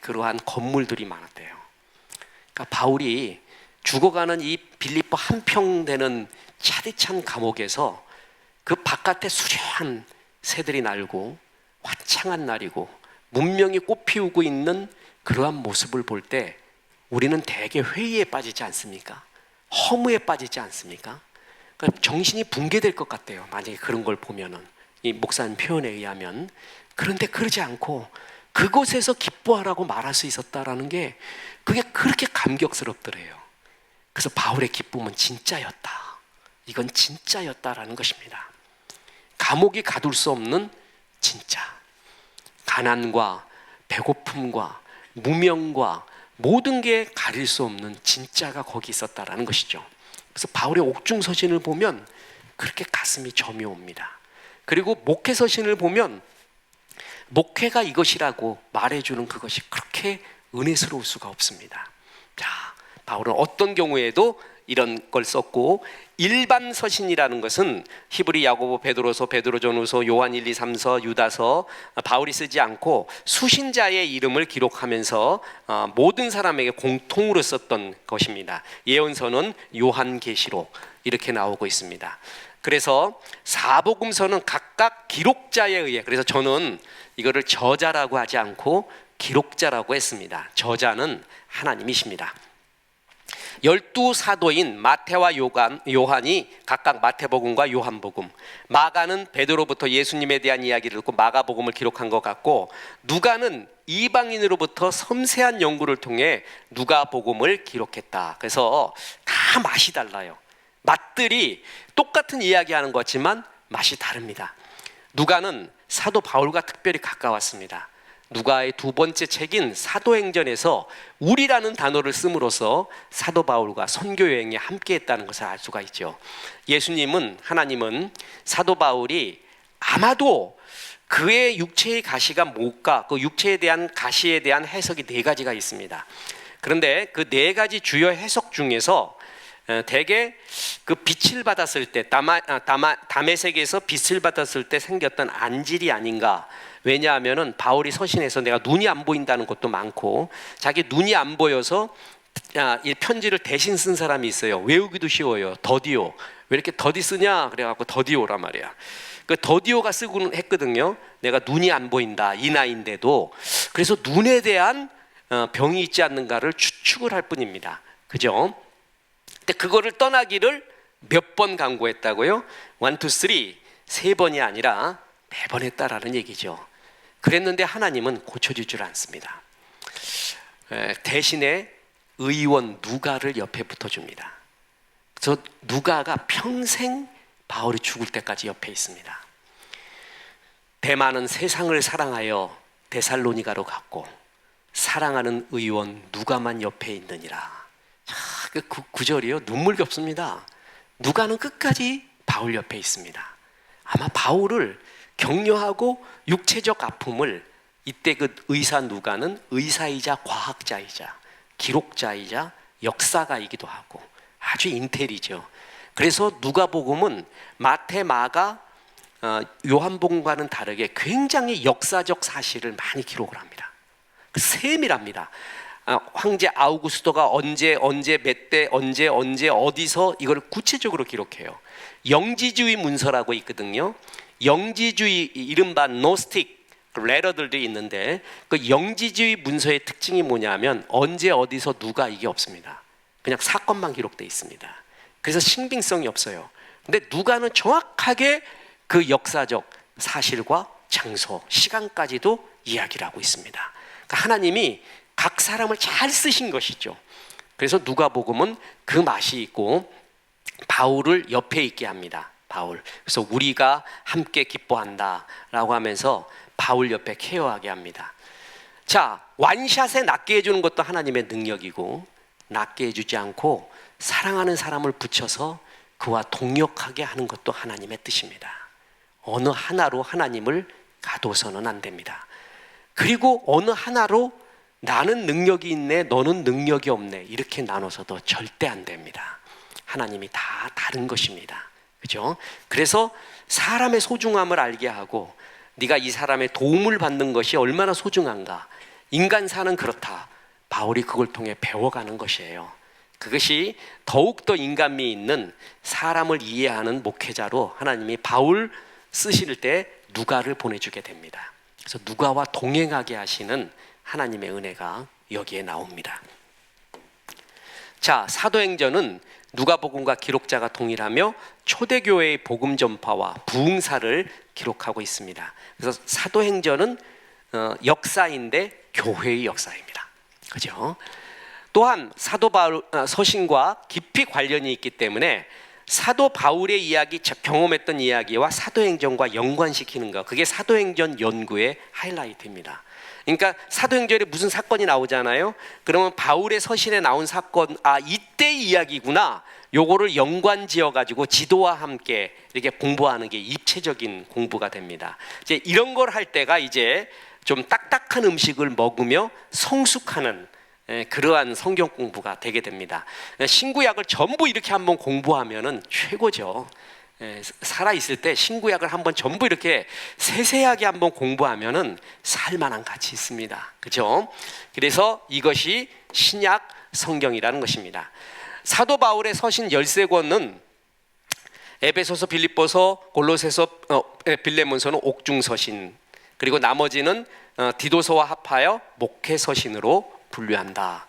그러한 건물들이 많았대요. 그러니까 바울이 죽어가는 이 빌립보 한평 되는 차디찬 감옥에서 그 바깥에 수려한 새들이 날고 화창한 날이고 문명이 꽃피우고 있는 그러한 모습을 볼 때 우리는 대개 회의에 빠지지 않습니까? 허무에 빠지지 않습니까? 그러니까 정신이 붕괴될 것 같아요. 만약에 그런 걸 보면은 이 목사님 표현에 의하면. 그런데 그러지 않고 그곳에서 기뻐하라고 말할 수 있었다라는 게 그게 그렇게 감격스럽더래요. 그래서 바울의 기쁨은 진짜였다. 이건 진짜였다라는 것입니다. 감옥이 가둘 수 없는 진짜. 가난과 배고픔과 무명과 모든 게 가릴 수 없는 진짜가 거기 있었다라는 것이죠. 그래서 바울의 옥중서신을 보면 그렇게 가슴이 점이 옵니다. 그리고 목회서신을 보면 목회가 이것이라고 말해주는 그것이 그렇게 은혜스러울 수가 없습니다. 자, 바울은 어떤 경우에도 이런 걸 썼고 일반 서신이라는 것은 히브리, 야고보, 베드로서, 베드로전후서, 요한 1, 2, 3서, 유다서 바울이 쓰지 않고 수신자의 이름을 기록하면서 모든 사람에게 공통으로 썼던 것입니다. 예언서는 요한계시록 이렇게 나오고 있습니다. 그래서 사복음서는 각각 기록자에 의해, 그래서 저는 이거를 저자라고 하지 않고 기록자라고 했습니다. 저자는 하나님이십니다. 12사도인 마태와 요한이 각각 마태복음과 요한복음, 마가는 베드로부터 예수님에 대한 이야기를 듣고 마가복음을 기록한 것 같고, 누가는 이방인으로부터 섬세한 연구를 통해 누가복음을 기록했다. 그래서 다 맛이 달라요. 맛들이 똑같은 이야기하는 것 같지만 맛이 다릅니다. 누가는 사도 바울과 특별히 가까웠습니다. 누가의 두 번째 책인 사도행전에서 우리라는 단어를 씀으로써 사도 바울과 선교 여행에 함께했다는 것을 알 수가 있죠. 하나님은 사도 바울이 아마도 그의 육체의 가시가 뭘까? 그 육체에 대한 가시에 대한 해석이 네 가지가 있습니다. 그런데 그 네 가지 주요 해석 중에서 대개 그 빛을 받았을 때 다메섹에서 빛을 받았을 때 생겼던 안질이 아닌가. 왜냐하면은 바울이 서신에서 내가 눈이 안 보인다는 것도 많고 자기 눈이 안 보여서 이 편지를 대신 쓴 사람이 있어요. 외우기도 쉬워요. 더디오. 왜 이렇게 더디 쓰냐? 그래갖고 더디오란 말이야. 그 더디오가 쓰고는 했거든요. 내가 눈이 안 보인다 이 나이인데도. 그래서 눈에 대한 병이 있지 않는가를 추측을 할 뿐입니다. 그죠? 근데 그거를 떠나기를 몇 번 강구했다고요? 1, 2, 3, 세 번이 아니라 매번 했다라는 얘기죠. 그랬는데 하나님은 고쳐주질 않습니다. 대신에 의원 누가를 옆에 붙어줍니다. 그래서 누가가 평생 바울이 죽을 때까지 옆에 있습니다. 대마는 세상을 사랑하여 데살로니가로 갔고 사랑하는 의원 누가만 옆에 있느니라. 그 구절이요 눈물겹습니다. 누가는 끝까지 바울 옆에 있습니다. 아마 바울을 격려하고 육체적 아픔을 이때 그 의사 누가는 의사이자 과학자이자 기록자이자 역사가이기도 하고 아주 인텔이죠. 그래서 누가복음은 마태, 마가, 요한복음과는 다르게 굉장히 역사적 사실을 많이 기록을 합니다. 세밀합니다. 황제 아우구스토가 언제 몇 대 언제 어디서 이걸 구체적으로 기록해요. 영지주의 문서라고 있거든요. 영지주의 이른바 노스틱 레터들이 있는데 그 영지주의 문서의 특징이 뭐냐면 언제 어디서 누가 이게 없습니다. 그냥 사건만 기록되어 있습니다. 그래서 신빙성이 없어요. 근데 누가는 정확하게 그 역사적 사실과 장소, 시간까지도 이야기를 하고 있습니다. 그러니까 하나님이 각 사람을 잘 쓰신 것이죠. 그래서 누가복음은 그 맛이 있고 바울을 옆에 있게 합니다. 바울. 그래서 우리가 함께 기뻐한다라고 하면서 바울 옆에 케어하게 합니다. 자, 완샷에 낫게 해주는 것도 하나님의 능력이고 낫게 해주지 않고 사랑하는 사람을 붙여서 그와 동역하게 하는 것도 하나님의 뜻입니다. 어느 하나로 하나님을 가둬서는 안 됩니다. 그리고 어느 하나로 나는 능력이 있네 너는 능력이 없네 이렇게 나눠서도 절대 안 됩니다. 하나님이 다 다른 것입니다. 그죠? 그래서 사람의 소중함을 알게 하고 네가 이 사람의 도움을 받는 것이 얼마나 소중한가. 인간사는 그렇다. 바울이 그걸 통해 배워가는 것이에요. 그것이 더욱더 인간미 있는 사람을 이해하는 목회자로 하나님이 바울 쓰실 때 누가를 보내주게 됩니다. 그래서 누가와 동행하게 하시는 하나님의 은혜가 여기에 나옵니다. 자, 사도행전은 누가복음과 기록자가 동일하며 초대교회의 복음 전파와 부흥사를 기록하고 있습니다. 그래서 사도행전은 역사인데 교회의 역사입니다. 그죠? 또한 사도 바울 서신과 깊이 관련이 있기 때문에 사도 바울의 이야기, 경험했던 이야기와 사도행전과 연관시키는 것, 그게 사도행전 연구의 하이라이트입니다. 그러니까 사도행전에 무슨 사건이 나오잖아요. 그러면 바울의 서신에 나온 사건, 이때 이야기구나. 요거를 연관 지어가지고 지도와 함께 이렇게 공부하는 게 입체적인 공부가 됩니다. 이제 이런 걸 할 때가 이제 좀 딱딱한 음식을 먹으며 성숙하는 그러한 성경 공부가 되게 됩니다. 신구약을 전부 이렇게 한번 공부하면은 최고죠. 살아있을 때 신구약을 한번 전부 이렇게 세세하게 한번 공부하면은 살만한 가치 있습니다. 그죠? 그래서 이것이 신약 성경이라는 것입니다. 사도 바울의 서신 13권은 에베소서, 빌립보서, 골로새서, 빌레몬서는 옥중서신, 그리고 나머지는 디도서와 합하여 목회서신으로 분류한다.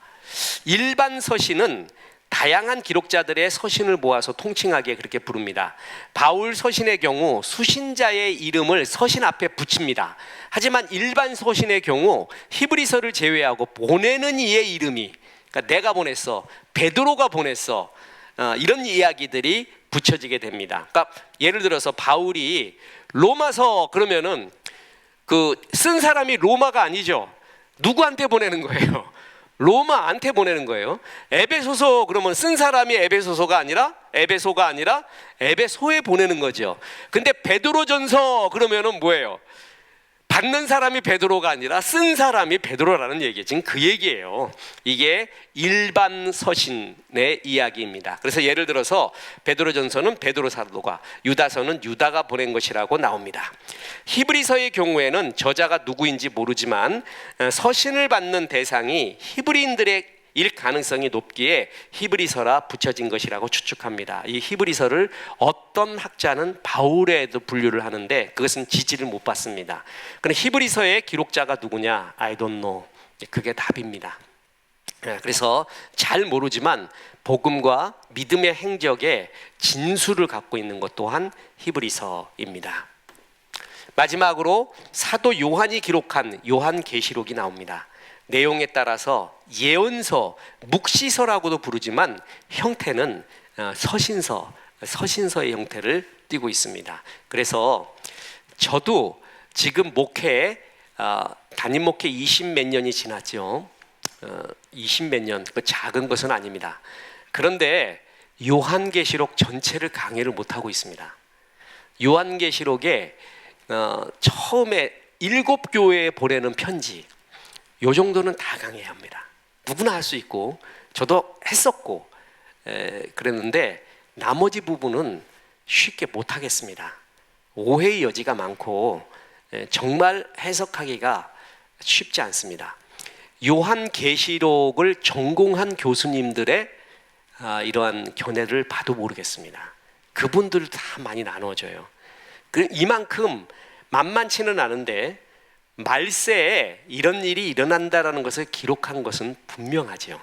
일반 서신은 다양한 기록자들의 서신을 모아서 통칭하게 그렇게 부릅니다. 바울 서신의 경우 수신자의 이름을 서신 앞에 붙입니다. 하지만 일반 서신의 경우 히브리서를 제외하고 보내는 이의 이름이, 그러니까 내가 보냈어, 베드로가 보냈어, 이런 이야기들이 붙여지게 됩니다. 그러니까 예를 들어서 바울이 로마서 그러면은 그 쓴 사람이 로마가 아니죠. 누구한테 보내는 거예요? 로마한테 보내는 거예요. 에베소서 그러면 쓴 사람이 에베소가 아니라 에베소에 보내는 거죠. 근데 베드로전서 그러면은 뭐예요? 받는 사람이 베드로가 아니라 쓴 사람이 베드로라는 얘기예요. 지금 그 얘기예요. 이게 일반 서신의 이야기입니다. 그래서 예를 들어서 베드로전서는 베드로 사도가, 유다서는 유다가 보낸 것이라고 나옵니다. 히브리서의 경우에는 저자가 누구인지 모르지만 서신을 받는 대상이 히브리인들의 일 가능성이 높기에 히브리서라 붙여진 것이라고 추측합니다. 이 히브리서를 어떤 학자는 바울에도 분류를 하는데 그것은 지지를 못 받습니다. 그럼 히브리서의 기록자가 누구냐? I don't know. 그게 답입니다. 그래서 잘 모르지만 복음과 믿음의 행적의 진수를 갖고 있는 것 또한 히브리서입니다. 마지막으로 사도 요한이 기록한 요한계시록이 나옵니다. 내용에 따라서 예언서, 묵시서라고도 부르지만 형태는 서신서의 형태를 띠고 있습니다. 그래서 저도 지금 담임 목회 20몇 년이 지났죠. 20몇 년, 그 작은 것은 아닙니다. 그런데 요한계시록 전체를 강의를 못하고 있습니다. 요한계시록에 처음에 7교회에 보내는 편지, 요 정도는 다 강해야 합니다. 누구나 할 수 있고 저도 했었고 그랬는데 나머지 부분은 쉽게 못하겠습니다. 오해의 여지가 많고 정말 해석하기가 쉽지 않습니다. 요한계시록을 전공한 교수님들의 이러한 견해를 봐도 모르겠습니다. 그분들 다 많이 나눠져요. 이만큼 만만치는 않은데 말세에 이런 일이 일어난다라는 것을 기록한 것은 분명하죠.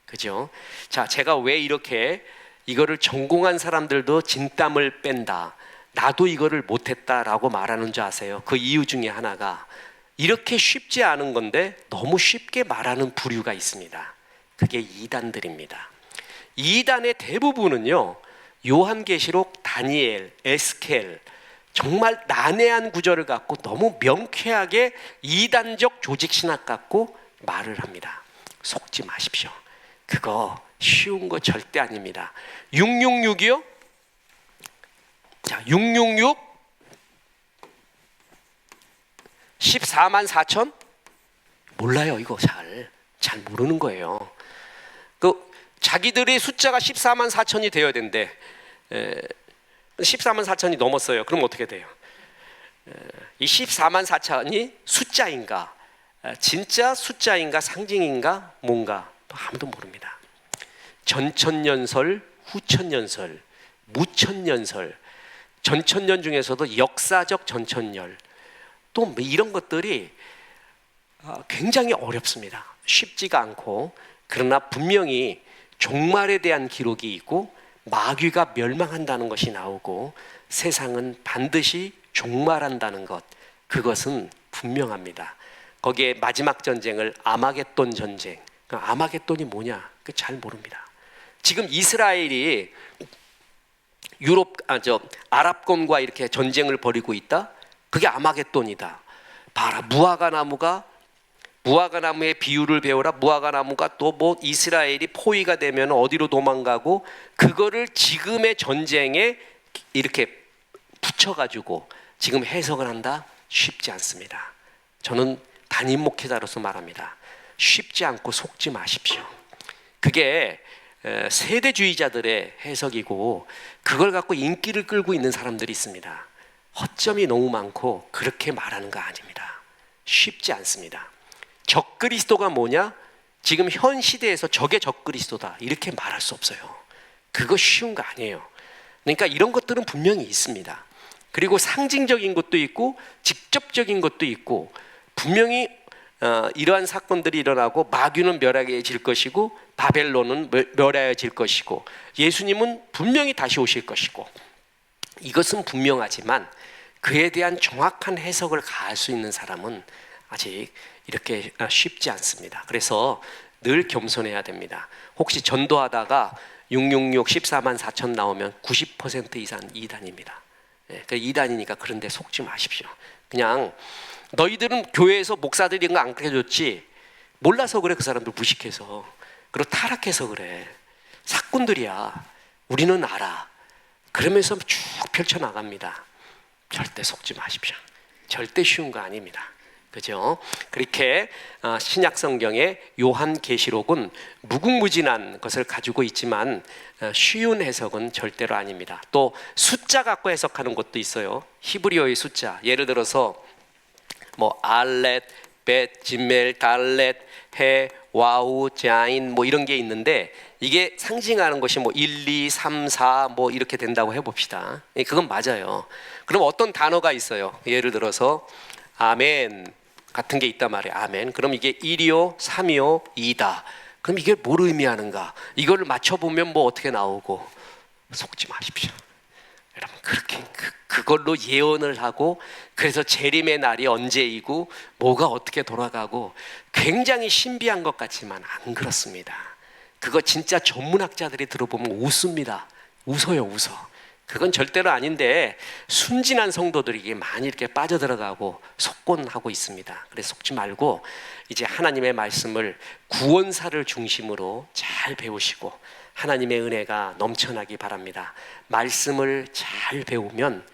그죠? 자, 제가 왜 이렇게 이거를 전공한 사람들도 진땀을 뺀다, 나도 이거를 못했다라고 말하는 줄 아세요? 그 이유 중에 하나가 이렇게 쉽지 않은 건데 너무 쉽게 말하는 부류가 있습니다. 그게 이단들입니다. 이단의 대부분은요, 요한계시록, 다니엘, 에스겔, 정말 난해한 구절을 갖고 너무 명쾌하게 이단적 조직신학 갖고 말을 합니다. 속지 마십시오. 그거 쉬운 거 절대 아닙니다. 666이요? 자, 666 14만 4천? 몰라요. 이거 잘 모르는 거예요. 자기들의 숫자가 14만 4천이 되어야 된대. 14만 4천이 넘었어요. 그럼 어떻게 돼요? 이 14만 4천이 숫자인가, 진짜 숫자인가, 상징인가, 뭔가 아무도 모릅니다. 전천년설, 후천년설, 무천년설, 전천년 중에서도 역사적 전천년, 또 이런 것들이 굉장히 어렵습니다. 쉽지가 않고, 그러나 분명히 종말에 대한 기록이 있고 마귀가 멸망한다는 것이 나오고 세상은 반드시 종말한다는 것, 그것은 분명합니다. 거기에 마지막 전쟁을 아마겟돈 전쟁, 아마겟돈이 뭐냐? 잘 모릅니다. 지금 이스라엘이 아랍권과 이렇게 전쟁을 벌이고 있다? 그게 아마겟돈이다. 봐라, 무화과나무의 비유를 배워라. 무화과나무가 또 이스라엘이 포위가 되면 어디로 도망가고, 그거를 지금의 전쟁에 이렇게 붙여가지고 지금 해석을 한다? 쉽지 않습니다. 저는 담임 목회자로서 말합니다. 쉽지 않고 속지 마십시오. 그게 세대주의자들의 해석이고, 그걸 갖고 인기를 끌고 있는 사람들이 있습니다. 허점이 너무 많고 그렇게 말하는 거 아닙니다. 쉽지 않습니다. 적그리스도가 뭐냐? 지금 현 시대에서 저게 적그리스도다, 이렇게 말할 수 없어요. 그거 쉬운 거 아니에요. 그러니까 이런 것들은 분명히 있습니다. 그리고 상징적인 것도 있고 직접적인 것도 있고, 분명히 이러한 사건들이 일어나고 마귀는 멸하여질 것이고 바벨론은 멸하여질 것이고 예수님은 분명히 다시 오실 것이고, 이것은 분명하지만 그에 대한 정확한 해석을 가할 수 있는 사람은 아직 이렇게 쉽지 않습니다. 그래서 늘 겸손해야 됩니다. 혹시 전도하다가 666 14만 4천 나오면 90% 이상 이단입니다. 이단이니까 그런 데 속지 마십시오. 그냥 너희들은 교회에서 목사들이 이런 거 안 가르쳐줬지, 몰라서 그래. 그 사람들 무식해서, 그리고 타락해서 그래. 사꾼들이야. 우리는 알아. 그러면서 쭉 펼쳐나갑니다. 절대 속지 마십시오. 절대 쉬운 거 아닙니다. 그죠? 그렇게 신약 성경의 요한계시록은 무궁무진한 것을 가지고 있지만 쉬운 해석은 절대로 아닙니다. 또 숫자 갖고 해석하는 것도 있어요. 히브리어의 숫자. 예를 들어서 뭐 알렛, 벳, 지멜, 달렛, 해, 와우, 자인 뭐 이런 게 있는데 이게 상징하는 것이 뭐 1, 2, 3, 4 뭐 이렇게 된다고 해봅시다. 그건 맞아요. 그럼 어떤 단어가 있어요. 예를 들어서 아멘 같은 게 있단 말이에요. 아멘. 그럼 이게 1이요, 3이요, 2다. 그럼 이게 뭘 의미하는가? 이걸 맞춰보면 뭐 어떻게 나오고. 속지 마십시오. 여러분 그렇게 그걸로 예언을 하고 그래서 재림의 날이 언제이고 뭐가 어떻게 돌아가고 굉장히 신비한 것 같지만 안 그렇습니다. 그거 진짜 전문학자들이 들어보면 웃습니다. 웃어요, 웃어. 그건 절대로 아닌데 순진한 성도들이 많이 이렇게 빠져들어가고 속곤하고 있습니다. 그래서 속지 말고 이제 하나님의 말씀을 구원사를 중심으로 잘 배우시고 하나님의 은혜가 넘쳐나기 바랍니다. 말씀을 잘 배우면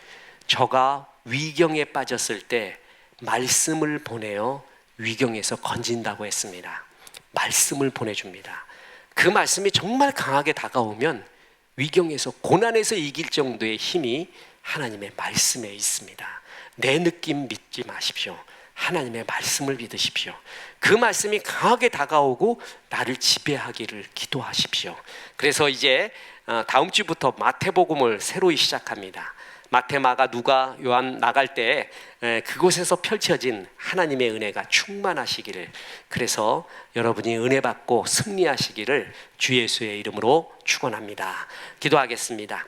저가 위경에 빠졌을 때 말씀을 보내어 위경에서 건진다고 했습니다. 말씀을 보내줍니다. 그 말씀이 정말 강하게 다가오면 위경에서 고난에서 이길 정도의 힘이 하나님의 말씀에 있습니다. 내 느낌 믿지 마십시오. 하나님의 말씀을 믿으십시오. 그 말씀이 강하게 다가오고 나를 지배하기를 기도하십시오. 그래서 이제 다음 주부터 마태복음을 새로이 시작합니다. 마태, 마가, 누가, 요한 나갈 때 그곳에서 펼쳐진 하나님의 은혜가 충만하시기를, 그래서 여러분이 은혜 받고 승리하시기를 주 예수의 이름으로 축원합니다. 기도하겠습니다.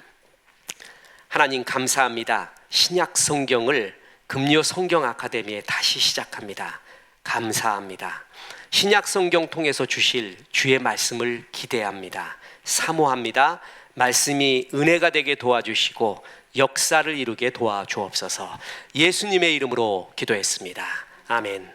하나님 감사합니다. 신약 성경을 금요 성경 아카데미에 다시 시작합니다. 감사합니다. 신약 성경 통해서 주실 주의 말씀을 기대합니다. 사모합니다. 말씀이 은혜가 되게 도와주시고 역사를 이루게 도와주옵소서. 예수님의 이름으로 기도했습니다. 아멘.